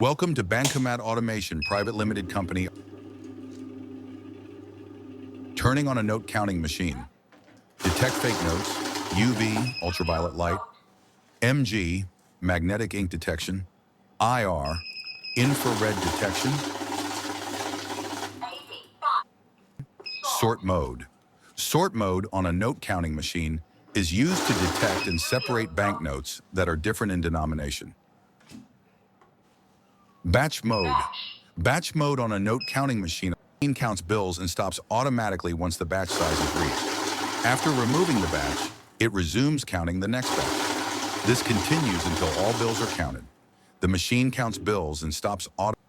Welcome to Bankomat Automation Private Limited Company. Turning on a note counting machine. Detect fake notes, UV, ultraviolet light, MG, magnetic ink detection, IR, infrared detection, sort mode. Sort mode on a note counting machine is used to detect and separate banknotes that are different in denomination. Batch mode. Batch mode on a note counting machine counts bills and stops automatically once the batch size is reached. After removing the batch, it resumes counting the next batch. This continues until all bills are counted. The machine counts bills and stops automatically.